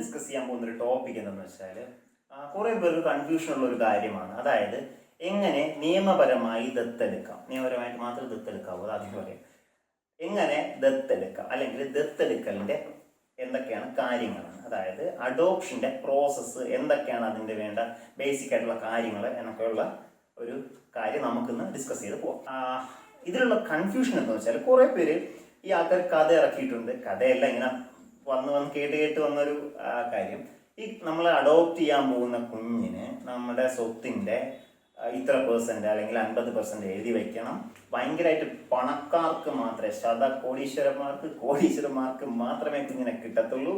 Discuss ചെയ്യാൻ പോകുന്ന ഒരു ടോപ്പിക് എന്താണെന്ന് വെച്ചാൽ കുറേ പേർക്ക് കൺഫ്യൂഷൻ ഉള്ള ഒരു കാര്യമാണ്. അതായത് എങ്ങനെ നിയമപരമായി ദത്തെടുക്കാം, നിയമപരമായിട്ട് മാത്രം ദത്തെടുക്കാവൂ, അത് ആദ്യം പറയാം. എങ്ങനെ ദത്തെടുക്കാം, അല്ലെങ്കിൽ ദത്തെടുക്കലിൻ്റെ എന്തൊക്കെയാണ് കാര്യങ്ങളാണ്, അതായത് അഡോപ്ഷൻ്റെ പ്രോസസ്സ് എന്തൊക്കെയാണ്, അതിൻ്റെ വേണ്ട ബേസിക് ആയിട്ടുള്ള കാര്യങ്ങൾ എന്നൊക്കെയുള്ള ഒരു കാര്യം നമുക്കിന്ന് ഡിസ്കസ് ചെയ്ത് പോകാം. ഇതിലുള്ള കൺഫ്യൂഷൻ എന്താണെന്ന് വെച്ചാൽ കുറേ പേര് ഈ ആൾക്കാർ കഥ ഇറക്കിയിട്ടുണ്ട്. കഥയല്ല, ഇങ്ങനെ വന്ന് കേട്ട് വന്നൊരു കാര്യം. ഈ നമ്മൾ അഡോപ്റ്റ് ചെയ്യാൻ പോകുന്ന കുഞ്ഞിന് നമ്മുടെ സ്വത്തിൻ്റെ ഇത്ര % അല്ലെങ്കിൽ 50% എഴുതി വയ്ക്കണം. ഭയങ്കരമായിട്ട് പണക്കാർക്ക് മാത്രമേ, കോടീശ്വരന്മാർക്ക് മാത്രമേ കുഞ്ഞിനെ കിട്ടത്തുള്ളൂ.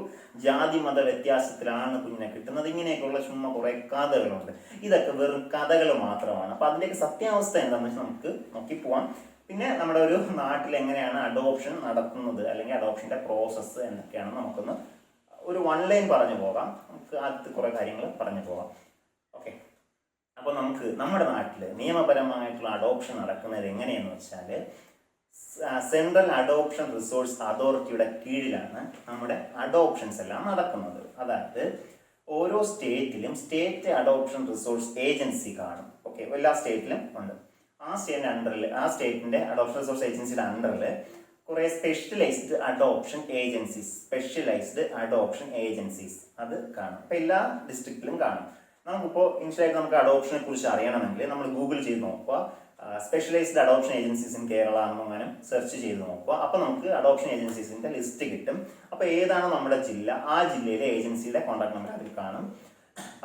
ജാതി മത വ്യത്യാസത്തിലാണ് കുഞ്ഞിനെ കിട്ടുന്നത്. ഇങ്ങനെയൊക്കെയുള്ള ചുമ്മാ കുറേ കഥകളുണ്ട്. ഇതൊക്കെ വെറും കഥകൾ മാത്രമാണ്. അപ്പോൾ അതിൻ്റെയൊക്കെ സത്യാവസ്ഥ എന്താണെന്ന് വെച്ചാൽ നമുക്ക് നോക്കിപ്പോവാം. പിന്നെ നമ്മുടെ ഒരു നാട്ടിൽ എങ്ങനെയാണ് അഡോപ്ഷൻ നടത്തുന്നത്, അല്ലെങ്കിൽ അഡോപ്ഷൻ്റെ പ്രോസസ്സ് എന്തൊക്കെയാണ് നമുക്കൊന്ന് ഒരു 1 ലൈൻ പറഞ്ഞു പോകാം. നമുക്ക് ആദ്യത്തെ കുറേ കാര്യങ്ങൾ പറഞ്ഞു പോകാം. ഓക്കെ, അപ്പോൾ നമുക്ക് നമ്മുടെ നാട്ടിൽ നിയമപരമായിട്ടുള്ള അഡോപ്ഷൻ നടക്കുന്നത് എങ്ങനെയെന്ന് വെച്ചാൽ, സെൻട്രൽ അഡോപ്ഷൻ റിസോഴ്സ് അതോറിറ്റിയുടെ കീഴിലാണ് നമ്മുടെ അഡോപ്ഷൻസ് എല്ലാം നടക്കുന്നത്. അതായത് ഓരോ സ്റ്റേറ്റിലും സ്റ്റേറ്റ് അഡോപ്ഷൻ റിസോഴ്സ് ഏജൻസി കാണും. ഓക്കെ, എല്ലാ സ്റ്റേറ്റിലും ഉണ്ട്. ആ സ്റ്റേറ്റിൻ്റെ അഡോപ്ഷൻ റിസോഴ്സ് ഏജൻസിയുടെ അണ്ടറിൽ കുറേ സ്പെഷ്യലൈസ്ഡ് അഡോപ്ഷൻ ഏജൻസീസ് അത് കാണും. അപ്പോൾ എല്ലാ ഡിസ്ട്രിക്റ്റിലും കാണും. നമുക്കിപ്പോൾ ഇൻഷ്യലായിട്ട് നമുക്ക് അഡോപ്ഷനെ കുറിച്ച് അറിയണമെങ്കിൽ നമ്മൾ ഗൂഗിൾ ചെയ്ത് നോക്കുക, specialised adoption agencies in Kerala എന്നങ്ങനെ സെർച്ച് ചെയ്ത് നോക്കുക. അപ്പോൾ നമുക്ക് അഡോപ്ഷൻ ഏജൻസീസിൻ്റെ ലിസ്റ്റ് കിട്ടും. അപ്പോൾ ഏതാണ് നമ്മുടെ ജില്ല, ആ ജില്ലയിലെ ഏജൻസിയുടെ കോൺടാക്ട് നമ്പർ അതിൽ കാണും.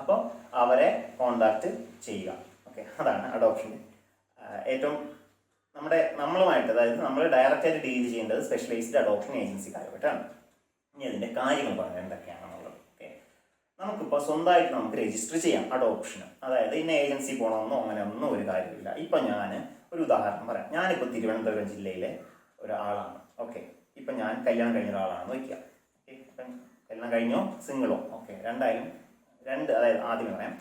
അപ്പോൾ അവരെ കോൺടാക്ട് ചെയ്യുക. ഓക്കെ, അതാണ് അഡോപ്ഷൻ ഏറ്റവും നമ്മളുമായിട്ട്, അതായത് നമ്മൾ ഡയറക്റ്റായിട്ട് ഡീൽ ചെയ്യേണ്ടത് സ്പെഷ്യലൈസ്ഡ് അഡോപ്ഷൻ ഏജൻസിക്കാരുമായിട്ടാണ്. ഇനി അതിൻ്റെ കാര്യങ്ങൾ പറയാം എന്തൊക്കെയാണെന്നുള്ളത്. ഓക്കെ, നമുക്കിപ്പോൾ സ്വന്തമായിട്ട് നമുക്ക് രജിസ്റ്റർ ചെയ്യാം അഡോപ്ഷന്. അതായത് ഇന്ന ഏജൻസി പോകണമെന്നോ അങ്ങനെ ഒന്നും ഒരു കാര്യമില്ല. ഇപ്പം ഞാൻ ഒരു ഉദാഹരണം പറയാം. ഞാനിപ്പോൾ തിരുവനന്തപുരം ജില്ലയിലെ ഒരാളാണ്. ഓക്കെ, ഇപ്പം ഞാൻ കല്യാണം കഴിഞ്ഞ ഒരാളാണെന്ന് വയ്ക്കുക. ഓക്കെ, ഇപ്പം കല്യാണം കഴിഞ്ഞോ സിംഗിളോ, ഓക്കെ, അതായത് ആദ്യം പറയാം,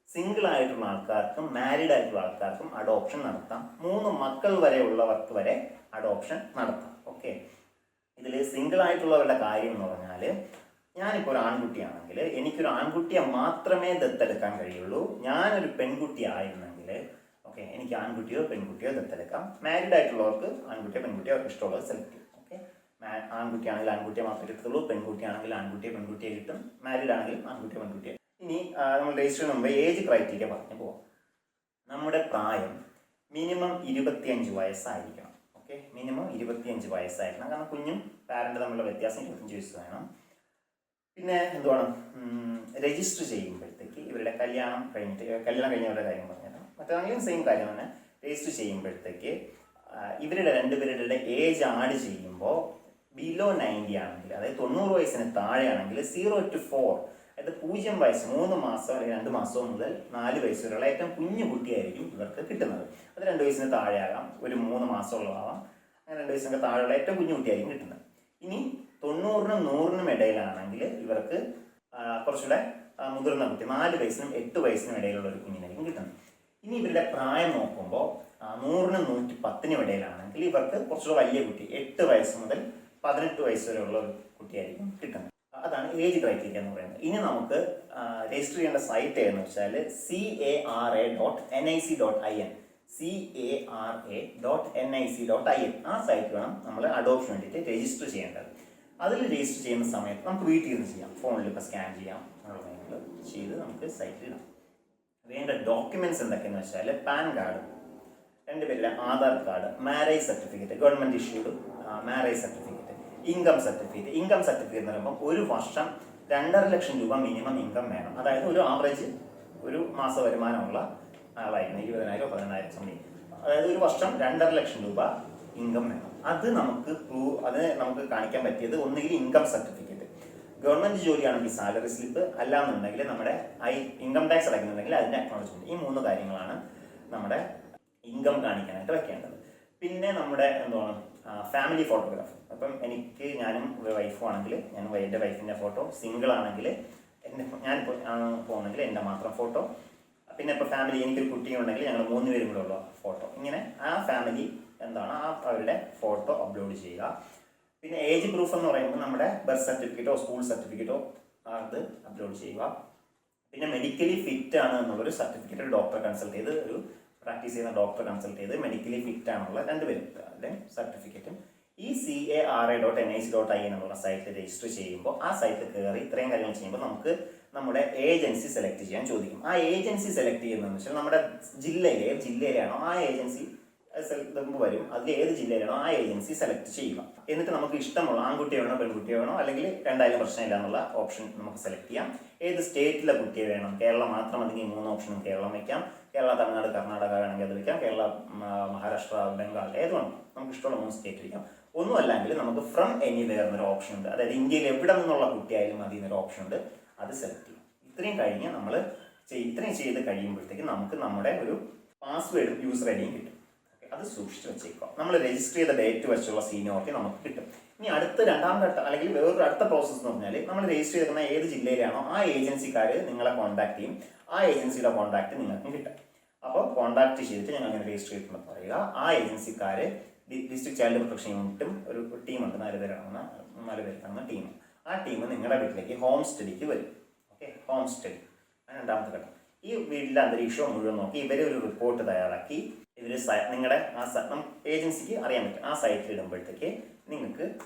സിംഗിൾ ആയിട്ടുള്ള ആൾക്കാർക്കും മാരീഡ് ആയിട്ടുള്ള ആൾക്കാർക്കും അഡോപ്ഷൻ നടത്താം. 3 മക്കൾ വരെ ഉള്ളവർക്ക് വരെ അഡോപ്ഷൻ നടത്താം. ഓക്കെ, ഇതിൽ സിംഗിൾ ആയിട്ടുള്ളവരുടെ കാര്യം എന്ന് പറഞ്ഞാൽ, ഞാനിപ്പോൾ ഒരു ആൺകുട്ടിയാണെങ്കിൽ എനിക്കൊരു ആൺകുട്ടിയെ മാത്രമേ ദത്തെടുക്കാൻ കഴിയുള്ളൂ. ഞാനൊരു പെൺകുട്ടി ആയിരുന്നെങ്കിൽ ഓക്കെ, എനിക്ക് ആൺകുട്ടിയോ പെൺകുട്ടിയോ ദത്തെടുക്കാം. മാരീഡ് ആയിട്ടുള്ളവർക്ക് ആൺകുട്ടിയോ പെൺകുട്ടിയോ അവർക്ക് ഇഷ്ടമുള്ളത് സെലക്ട് ചെയ്യും. ഓക്കെ, ആൺകുട്ടിയാണെങ്കിൽ ആൺകുട്ടിയെ മാത്രമേ കിട്ടത്തുള്ളൂ, പെൺകുട്ടിയാണെങ്കിൽ പെൺകുട്ടിയെ കിട്ടും, മാരീഡ് ആണെങ്കിൽ പെൺകുട്ടിയെ. ഇനി നമ്മൾ രജിസ്റ്റർ മുമ്പ് ഏജ് ക്രൈറ്റീരിയ പറഞ്ഞു പോവാം. നമ്മുടെ പ്രായം മിനിമം 25 വയസ്സായിരിക്കണം. ഓക്കെ, മിനിമം 25 വയസ്സായിരിക്കണം. കാരണം കുഞ്ഞും പാരന്റ് തമ്മിലുള്ള വ്യത്യാസം 25 വയസ്സ് വേണം. പിന്നെ എന്തുവേണം, രജിസ്റ്റർ ചെയ്യുമ്പോഴത്തേക്ക് ഇവരുടെ കല്യാണം കഴിഞ്ഞവരുടെ കാര്യം പറഞ്ഞുതരാം. മറ്റാണെങ്കിലും സെയിം കാര്യം തന്നെ. രജിസ്റ്റർ ചെയ്യുമ്പോഴത്തേക്ക് ഇവരുടെ രണ്ടുപേരുടെ ഏജ് ആഡ് ചെയ്യുമ്പോൾ ബിലോ 90 ആണെങ്കിൽ, അതായത് 90 വയസ്സിന് താഴെയാണെങ്കിൽ 0 to 4, അതായത് 0 വയസ്സ് 3 മാസം അല്ലെങ്കിൽ 2 മാസം മുതൽ 4 വയസ്സ് വരെയുള്ള ഏറ്റവും കുഞ്ഞു കുട്ടിയായിരിക്കും ഇവർക്ക് കിട്ടുന്നത്. അത് 2 വയസ്സിന് താഴെയാകാം, ഒരു 3 മാസമുള്ളതാവാം. അങ്ങനെ 2 വയസ്സിന് താഴെയുള്ള ഏറ്റവും കുഞ്ഞു കുട്ടിയായിരിക്കും കിട്ടുന്നത്. ഇനി 90-നും 100-നും ഇടയിലാണെങ്കിൽ ഇവർക്ക് കുറച്ചുകൂടെ മുതിർന്ന കുട്ടി, 4 വയസ്സിനും 8 വയസ്സിനും ഇടയിലുള്ള ഒരു കുഞ്ഞിനായിരിക്കും കിട്ടുന്നത്. ഇനി ഇവരുടെ പ്രായം നോക്കുമ്പോൾ 100-നും 110-നും ഇടയിലാണെങ്കിൽ ഇവർക്ക് കുറച്ചുകൂടെ വലിയ കുട്ടി, 8 വയസ്സ് മുതൽ 18 വയസ്സ് വരെയുള്ള ഒരു കുട്ടിയായിരിക്കും കിട്ടുന്നത്. അതാണ് ഏജ് ക്രൈറ്റീരിയ എന്ന് പറയുന്നത്. ഇനി നമുക്ക് രജിസ്റ്റർ ചെയ്യേണ്ട സൈറ്റ് ഏതെന്ന് വെച്ചാൽ cara.nic.in. ആ സൈറ്റ് വേണം നമ്മൾ അഡോപ്ഷൻ വേണ്ടിയിട്ട് രജിസ്റ്റർ ചെയ്യേണ്ടത്. അതിൽ രജിസ്റ്റർ ചെയ്യുന്ന സമയത്ത് നമുക്ക് വീട്ടിൽ നിന്ന് ചെയ്യാം, ഫോണിൽ ഇപ്പോൾ സ്കാൻ ചെയ്യാം, ചെയ്ത് നമുക്ക് സൈറ്റിൽ ഇടാം. വേണ്ട ഡോക്യുമെന്റ്സ് എന്തൊക്കെയെന്ന് വെച്ചാൽ പാൻ കാർഡ്, 2 പേരുടെ Aadhaar card, marriage certificate, government issued marriage certificate, income certificate എന്ന് പറയുമ്പോൾ 1 വർഷം 2.5 ലക്ഷം രൂപ മിനിമം ഇൻകം വേണം. അതായത് ഒരു ആവറേജ് ഒരു മാസ വരുമാനമുള്ള ആളായിരുന്നു, 20,000 18,000 സംതിങ്. അതായത് ഒരു വർഷം 2.5 ലക്ഷം രൂപ ഇൻകം വേണം. അത് നമുക്ക് കാണിക്കാൻ പറ്റിയത് ഒന്നുകിൽ ഇൻകം സർട്ടിഫിക്കറ്റ്, ഗവൺമെന്റ് ജോലിയാണെങ്കിൽ സാലറി സ്ലിപ്പ്, അല്ലാന്നുണ്ടെങ്കിൽ നമ്മുടെ ഇൻകം ടാക്സ് അടയ്ക്കുന്നുണ്ടെങ്കിൽ അതിന്റെ അക്നോളജ്മെന്റ്. ഈ 3 കാര്യങ്ങളാണ് നമ്മുടെ ഇൻകം കാണിക്കാനായിട്ട് വെക്കേണ്ടത്. പിന്നെ നമ്മുടെ ഫാമിലി ഫോട്ടോഗ്രാഫ്. അപ്പം ഞാനും വൈഫും ആണെങ്കിൽ എൻ്റെ വൈഫിൻ്റെ ഫോട്ടോ, സിംഗിൾ ആണെങ്കിൽ ഞാനിപ്പോൾ പോകുന്നെങ്കിൽ എൻ്റെ മാത്രം ഫോട്ടോ, പിന്നെ ഇപ്പോൾ ഫാമിലി എനിക്കൊരു കുട്ടിയുണ്ടെങ്കിൽ ഞങ്ങൾ 3 പേരും കൂടെ ഉള്ള ഫോട്ടോ. ഇങ്ങനെ ആ ഫാമിലി അവരുടെ ഫോട്ടോ അപ്ലോഡ് ചെയ്യുക. പിന്നെ ഏജ് പ്രൂഫ് എന്ന് പറയുമ്പോൾ നമ്മുടെ ബർത്ത് സർട്ടിഫിക്കറ്റോ സ്കൂൾ സർട്ടിഫിക്കറ്റോ അത് അപ്ലോഡ് ചെയ്യുക. പിന്നെ മെഡിക്കലി ഫിറ്റ് ആണ് എന്നുള്ളൊരു സർട്ടിഫിക്കറ്റ് ഡോക്ടറെ കൺസൾട്ട് ചെയ്ത്, ഒരു പ്രാക്ടീസ് ചെയ്യുന്ന ഡോക്ടറെ കൺസൾട്ട് ചെയ്ത് മെഡിക്കലി ഫിറ്റ് ആണുള്ള രണ്ടുപേരും അതിൻ്റെ സർട്ടിഫിക്കറ്റും ഈ CARA.NIC.in എന്നുള്ള സൈറ്റിൽ രജിസ്റ്റർ ചെയ്യുമ്പോൾ ആ സൈറ്റിൽ കയറി ഇത്രയും കാര്യങ്ങൾ ചെയ്യുമ്പോൾ നമുക്ക് നമ്മുടെ ഏജൻസി സെലക്ട് ചെയ്യാൻ ചോദിക്കും. ആ ഏജൻസി സെലക്ട് ചെയ്യുന്നതെന്ന് വെച്ചാൽ നമ്മുടെ ജില്ലയിലാണോ ആ ഏജൻസി വരും, അതിൽ ഏത് ജില്ലയിലാണോ ആ ഏജൻസി സെലക്ട് ചെയ്യുക. എന്നിട്ട് നമുക്ക് ഇഷ്ടമുള്ള ആൺകുട്ടിയെ വേണോ പെൺകുട്ടിയെ വേണോ, അല്ലെങ്കിൽ രണ്ടായാലും പ്രശ്നമില്ല എന്നുള്ള ഓപ്ഷൻ നമുക്ക് സെലക്ട് ചെയ്യാം. ഏത് സ്റ്റേറ്റിലെ കുട്ടിയെ വേണം, കേരളം മാത്രം അല്ലെങ്കിൽ 3 ഓപ്ഷനും കേരളം വയ്ക്കാം, കേരള, തമിഴ്നാട്, കർണാടക വേണമെങ്കിൽ അത് വയ്ക്കാം, കേരള, മഹാരാഷ്ട്ര, ബംഗാൾ, ഏത് വേണം, നമുക്ക് ഇഷ്ടമുള്ള 3 സ്റ്റേറ്റ് വയ്ക്കാം. ഒന്നും അല്ലെങ്കിൽ നമുക്ക് ഫ്രം എനിവെയർ എന്നൊരു ഓപ്ഷൻ ഉണ്ട്, അതായത് ഇന്ത്യയിൽ എവിടെ നിന്നുള്ള കുട്ടിയായാലും മതി എന്നൊരു ഓപ്ഷൻ ഉണ്ട്, അത് സെലക്ട് ചെയ്യാം. ഇത്രയും കഴിഞ്ഞ് നമ്മൾ ഇത്രയും ചെയ്ത് കഴിയുമ്പോഴത്തേക്ക് നമുക്ക് നമ്മുടെ ഒരു പാസ്വേഡും യൂസർ ഐഡിയും കിട്ടും. അത് സൂക്ഷിച്ച് വെച്ചേക്കുക. നമ്മൾ രജിസ്റ്റർ ചെയ്ത ഡേറ്റ് വെച്ചുള്ള സീനിയോറിറ്റി നമുക്ക് കിട്ടും. ഇനി രണ്ടാം ഘട്ടം അല്ലെങ്കിൽ വേറൊരു അടുത്ത പ്രോസസ്സ് എന്ന് പറഞ്ഞാൽ നമ്മൾ രജിസ്റ്റർ ചെയ്തിരുന്ന ഏത് ജില്ലയിലാണോ ആ ഏജൻസിക്കാർ നിങ്ങളെ കോൺടാക്ട് ചെയ്യും, ആ ഏജൻസിയുടെ കോൺടാക്ട് നിങ്ങൾക്കും കിട്ടും. അപ്പോൾ കോൺടാക്ട് ചെയ്തിട്ട് ഞങ്ങൾ അങ്ങനെ രജിസ്റ്റർ ചെയ്തിട്ടുണ്ടെന്ന് പറയുക. ആ ഏജൻസിക്കാർ ഡിസ്ട്രിക്ട് ചൈൽഡ് പ്രൊട്ടക്ഷൻ യൂണിറ്റും ഒരു ടീമുണ്ട്, 4 പേരാണ് ടീം. ആ ടീം നിങ്ങളുടെ വീട്ടിലേക്ക് ഹോം സ്റ്റഡിക്ക് വരും. ഓക്കെ, ഹോം സ്റ്റഡി രണ്ടാമത്തെ ഘട്ടം. ഈ വീട്ടിലെ അന്തരീക്ഷം മുഴുവൻ നോക്കി ഇവർ ഒരു റിപ്പോർട്ട് തയ്യാറാക്കി ഇവർ നിങ്ങളുടെ ഏജൻസിക്ക് അറിയാൻ പറ്റും. ആ സൈറ്റിൽ ഇടുമ്പോഴത്തേക്ക്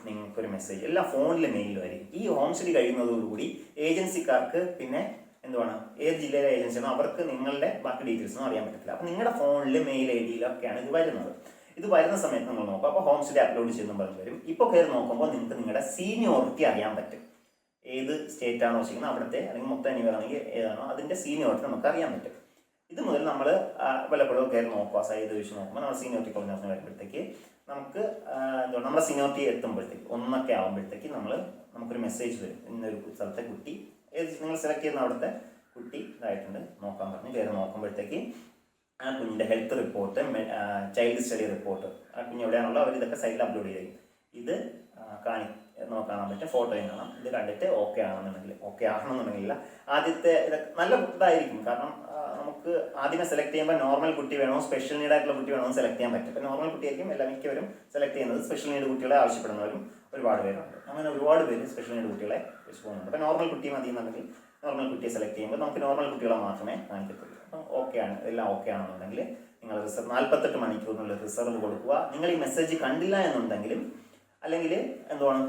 നിങ്ങൾക്കൊരു മെസ്സേജ് എല്ലാ ഫോണിലും മെയിലും ആയിരിക്കും. ഈ ഹോം സ്റ്റഡി കഴിയുന്നതോടുകൂടി ഏജൻസിക്കാർക്ക് പിന്നെ എന്തുവാണ്, ഏത് ജില്ലയിലെ ഏജൻസിയാണോ അവർക്ക് നിങ്ങളുടെ ബാക്കി ഡീറ്റെയിൽസൊന്നും അറിയാൻ പറ്റത്തില്ല. അപ്പോൾ നിങ്ങളുടെ ഫോണിൽ മെയിൽ ID-യിലൊക്കെയാണ് ഇത് വരുന്നത്. ഇത് വരുന്ന സമയത്ത് നിങ്ങൾ നോക്കുക. അപ്പോൾ ഹോം സ്റ്റഡി അപ്ലോഡ് ചെയ്യുന്ന പറഞ്ഞു വരും. ഇപ്പോൾ കയറി നോക്കുമ്പോൾ നിങ്ങൾക്ക് നിങ്ങളുടെ സീനിയോറിറ്റി അറിയാൻ പറ്റും. ഏത് സ്റ്റേറ്റ് ആണോ വെച്ചിരിക്കുന്നത് അവിടുത്തെ, അല്ലെങ്കിൽ മൊത്തം എനിവരാണെങ്കിൽ ഏതാണോ അതിൻ്റെ സീനിയോറിറ്റി നമുക്ക് അറിയാൻ പറ്റും. ഇത് മുതൽ നമ്മൾ വല്ലപ്പോഴും കയറി നോക്കുക, സൈഡ് വെച്ച് നോക്കുമ്പോൾ നമ്മുടെ സീനിയോറിറ്റി കുറഞ്ഞ വരുമ്പോഴത്തേക്ക് നമുക്ക് നമ്മുടെ സീനിയോറിറ്റി എത്തുമ്പോഴത്തേക്ക് 1 ആകുമ്പോഴത്തേക്ക് നമുക്കൊരു മെസ്സേജ് വരും. ഇന്നൊരു സ്ഥലത്തെ കുട്ടി, നിങ്ങൾ സെലക്ട് ചെയ്യുന്ന അവിടുത്തെ കുട്ടി ഇതായിട്ടുണ്ട് നോക്കാൻ പറഞ്ഞ് കയറി നോക്കുമ്പോഴത്തേക്ക് ആ കുഞ്ഞിൻ്റെ health report, child study report, ആ കുഞ്ഞ് എവിടെയാണുള്ളത് അവർ ഇതൊക്കെ സൈറ്റിൽ അപ്ലോഡ് ചെയ്യും. ഇത് കാണാൻ പറ്റും, ഫോട്ടോയും കാണാം. ഇത് കണ്ടിട്ട് ഓക്കെ ആണെന്നുണ്ടെങ്കിൽ ആദ്യത്തെ ഇതൊക്കെ നല്ല ഇതായിരിക്കും. കാരണം നമുക്ക് ആദ്യമേ സെലക്ട് ചെയ്യുമ്പോൾ നോർമൽ കുട്ടി വേണോ സ്പെഷ്യൽ നീഡ് ആയിട്ടുള്ള കുട്ടി വേണോ എന്ന് സെലക്ട് ചെയ്യാൻ പറ്റും. അപ്പോൾ നോർമൽ കുട്ടിയായിരിക്കും മിക്കവരും സെലക്ട് ചെയ്യുന്നത്. സ്പെഷ്യൽ നീഡ് കുട്ടികളെ ആവശ്യപ്പെടുന്നവരും ഒരുപാട് പേരുണ്ട്. അങ്ങനെ ഒരുപാട് പേര് സ്പെഷ്യൽ നീഡ് കുട്ടികളെ വെച്ച് പോകുന്നുണ്ട്. അപ്പോൾ നോർമൽ കുട്ടി മതി എന്നുണ്ടെങ്കിൽ നോർമൽ കുട്ടിയെ സെലക്ട് ചെയ്യുമ്പോൾ നമുക്ക് നോർമൽ കുട്ടികളെ മാത്രമേ കാണിക്കത്തുള്ളൂ. അപ്പം എല്ലാം ഓക്കെ ആണെന്നുണ്ടെങ്കിൽ നിങ്ങൾ 48 മണിക്കൂറിനുള്ള റിസർവ് കൊടുക്കുക. നിങ്ങൾ ഈ മെസ്സേജ് കണ്ടില്ല എന്നുണ്ടെങ്കിലും, അല്ലെങ്കിൽ എന്തുവാണ്,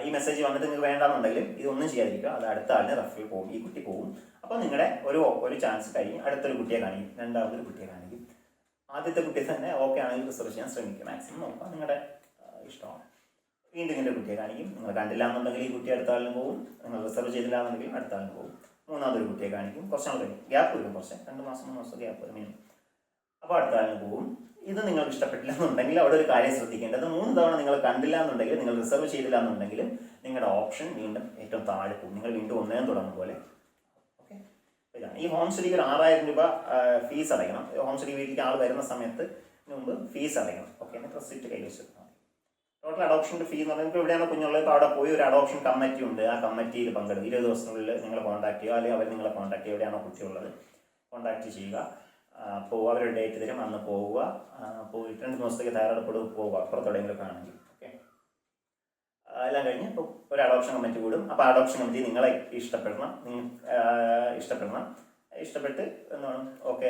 ഈ മെസ്സേജ് വന്നിട്ട് നിങ്ങൾക്ക് വേണ്ടാന്നുണ്ടെങ്കിലും ഇതൊന്നും ചെയ്യാതിരിക്കുക. അത് അടുത്ത ആളിന് റഫറിൽ പോകും, ഈ കുട്ടി പോകും. അപ്പോൾ നിങ്ങളുടെ ഒരു ചാൻസ് കഴിഞ്ഞ് അടുത്തൊരു കുട്ടിയെ കാണിക്കും, രണ്ടാമതൊരു കുട്ടിയെ കാണിക്കും. ആദ്യത്തെ കുട്ടിയെ തന്നെ ഓക്കെ ആണെങ്കിൽ റിസർവ് ചെയ്യാൻ ശ്രമിക്കുക, മാക്സിമം നോക്കുക, നിങ്ങളുടെ ഇഷ്ടമാണ്. വീണ്ടും ഇങ്ങനെ കുട്ടിയെ കാണിക്കും. നിങ്ങൾ കണ്ടില്ല എന്നുണ്ടെങ്കിൽ ഈ കുട്ടി അടുത്ത ആളിന് പോകും, നിങ്ങൾ റിസർവ് ചെയ്തില്ല എന്നുണ്ടെങ്കിൽ അടുത്ത ആളിന് പോകും. മൂന്നാമതൊരു കുട്ടിയെ കാണിക്കും, കുറച്ചാൾ കഴിയും, ഗ്യാപ്പ് വരും, 2 മാസം 3 മാസം ഗ്യാപ്പ് വരും മിനിമം. അപ്പോൾ അടുത്ത ആളിന് പോകും. ഇത് നിങ്ങൾക്ക് ഇഷ്ടപ്പെട്ടില്ല എന്നുണ്ടെങ്കിൽ അവിടെ ഒരു കാര്യം ശ്രദ്ധിക്കേണ്ടത്, 3 തവണ നിങ്ങൾ കണ്ടില്ല എന്നുണ്ടെങ്കിൽ, നിങ്ങൾ റിസർവ് ചെയ്തില്ല എന്നുണ്ടെങ്കിൽ നിങ്ങളുടെ ഓപ്ഷൻ വീണ്ടും ഏറ്റവും താഴെ പോകും. നിങ്ങൾ വീണ്ടും ഒന്നേം തുടങ്ങും പോലെ. ഓക്കെ, ഇതാണ് ഈ ഹോം സ്റ്റഡിക്ക് ഒരു 6000 രൂപ ഫീസ് അടയ്ക്കണം. ഹോം സ്റ്റഡി വീട്ടിലേക്ക് ആൾ വരുന്ന സമയത്ത് മുമ്പ് ഫീസ് അടയ്ക്കണം. ഓക്കെ, എന്നിട്ട് റെസിപ്റ്റ് കയ്യിൽ വെച്ചിരുന്നാൽ മതി. ടോട്ടൽ അഡോപ്ഷൻ്റെ ഫീ എന്ന് പറഞ്ഞാൽ ഇപ്പോൾ എവിടെയാണ് കുഞ്ഞുള്ളത്, ഇപ്പോൾ അവിടെ പോയി ഒരു അഡോപ്ഷൻ കമ്മിറ്റി ഉണ്ട്. ആ കമ്മിറ്റിയിൽ പങ്കെടുക്കും. 20 ദിവസത്തിനുള്ളിൽ നിങ്ങൾ കോൺടാക്ട് ചെയ്യുക, അല്ലെങ്കിൽ അവർ നിങ്ങളെ കോൺടാക്ട് ചെയ്യുക, എവിടെയാണോ കുട്ടിയുള്ളത് കോൺടാക്ട് ചെയ്യുക. പോവുക, അവരുടെ ഡേറ്റ് തരും, അന്ന് പോവുക. പോയിട്ട് 2 ദിവസത്തേക്ക് തയ്യാറെടുപ്പോട് പോവുക, അപ്പുറത്തെവിടെയെങ്കിലൊക്കെ ആണെങ്കിൽ. ഓക്കെ, എല്ലാം കഴിഞ്ഞ് ഇപ്പോൾ ഒരു അഡോപ്ഷൻ കമ്മിറ്റി കൂടും. അപ്പോൾ അഡോപ്ഷൻ കമ്മിറ്റി നിങ്ങളെ ഇഷ്ടപ്പെട്ട് എന്താണ് ഓക്കെ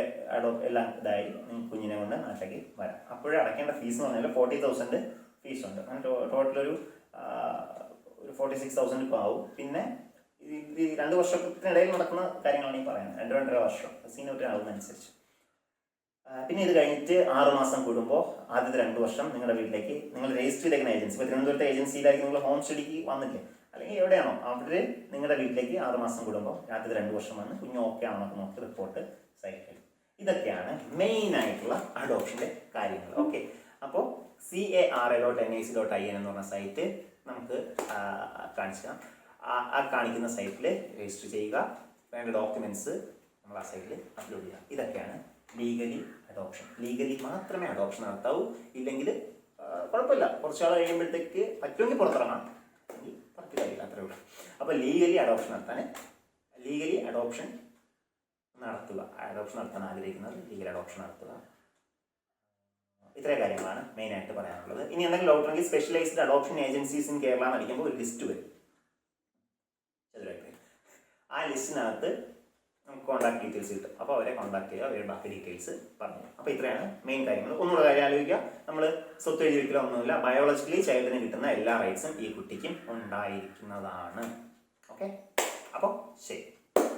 എല്ലാം ഇതായി കുഞ്ഞിനെ കൊണ്ട് നാട്ടിലേക്ക് വരാം. അപ്പോഴേ അടയ്ക്കേണ്ട ഫീസ് എന്ന് പറഞ്ഞാൽ 40,000 ഫീസുണ്ട്. അങ്ങനെ ടോട്ടലൊരു 46,000 ഇപ്പോൾ ആവും. പിന്നെ ഈ 2 വർഷത്തിനിടയിൽ നടക്കുന്ന കാര്യങ്ങളാണ് ഈ പറയുന്നത്. 2-2.5 വർഷം സീനിയോറിറ്റി ആവുന്നതനുസരിച്ച്. പിന്നെ ഇത് കഴിഞ്ഞിട്ട് 6 മാസം കൂടുമ്പോൾ ആദ്യത്തെ 2 വർഷം നിങ്ങളുടെ വീട്ടിലേക്ക് നിങ്ങൾ രജിസ്റ്റർ ചെയ്തേക്കുന്ന ഏജൻസി, ഇപ്പോൾ തിരുവനന്തപുരത്തെ ഏജൻസിയിലായിരിക്കും നിങ്ങൾ ഹോം സ്റ്റഡിക്ക് വന്നില്ലേ, അല്ലെങ്കിൽ എവിടെയാണോ അവർ നിങ്ങളുടെ വീട്ടിലേക്ക് 6 മാസം കൂടുമ്പോൾ ആദ്യത്തെ 2 വർഷം വന്ന് കുഞ്ഞ് ഓക്കെ ആണെന്നൊക്കെ നോക്കി റിപ്പോർട്ട് സൈറ്റിൽ. ഇതൊക്കെയാണ് മെയിൻ ആയിട്ടുള്ള അഡോപ്ഷൻ്റെ കാര്യങ്ങൾ. ഓക്കെ, അപ്പോൾ CARA.NIC.in എന്ന് പറഞ്ഞ സൈറ്റ് നമുക്ക് കാണിച്ചാൽ ആ കാണിക്കുന്ന സൈറ്റിൽ രജിസ്റ്റർ ചെയ്യുക. വേണ്ട ഡോക്യുമെൻറ്റ്സ് നമ്മൾ ആ സൈറ്റിൽ അപ്ലോഡ് ചെയ്യുക. ഇതൊക്കെയാണ് ലീഗലി മാത്രമേ അഡോപ്ഷൻ നടത്താവൂ. ഇല്ലെങ്കിൽ കുഴപ്പമില്ല, കുറച്ചാൾ കഴിയുമ്പോഴത്തേക്ക് പറ്റുമെങ്കിൽ പുറത്തിറങ്ങാം, അല്ലെങ്കിൽ പുറത്ത് കാര്യമില്ല, അത്രേ ഉള്ളൂ. അപ്പോൾ ലീഗലി അഡോപ്ഷൻ നടത്താൻ ആഗ്രഹിക്കുന്നത് ലീഗൽ അഡോപ്ഷൻ നടത്തുക. ഇത്രയും കാര്യങ്ങളാണ് മെയിനായിട്ട് പറയാനുള്ളത്. ഇനി എന്തെങ്കിലും ഡൗട്ട് ഉണ്ടെങ്കിൽ specialised adoption agencies in Kerala എന്ന് അടിക്കുമ്പോൾ ഒരു ലിസ്റ്റ് വരും. ആ ലിസ്റ്റിനകത്ത് നമുക്ക് കോൺടാക്ട് ഡീറ്റെയിൽസ് കിട്ടും. അപ്പോൾ അവരെ കോൺടാക്ട് ചെയ്യുക, അവരുടെ ബാക്കി ഡീറ്റെയിൽസ് പറഞ്ഞു. അപ്പോൾ ഇത്രയാണ് മെയിൻ കാര്യങ്ങൾ. ഒന്നുകൂടെ കാര്യം ആലോചിക്കുക, നമ്മൾ സ്വത്ത് എഴുതി വയ്ക്കലോ ഒന്നുമില്ല. ബയോളജിക്കലി ചൈൽഡിന് കിട്ടുന്ന എല്ലാ റൈറ്റ്സും ഈ കുട്ടിക്കും ഉണ്ടായിരിക്കുന്നതാണ്. ഓക്കെ, അപ്പോൾ ശരി.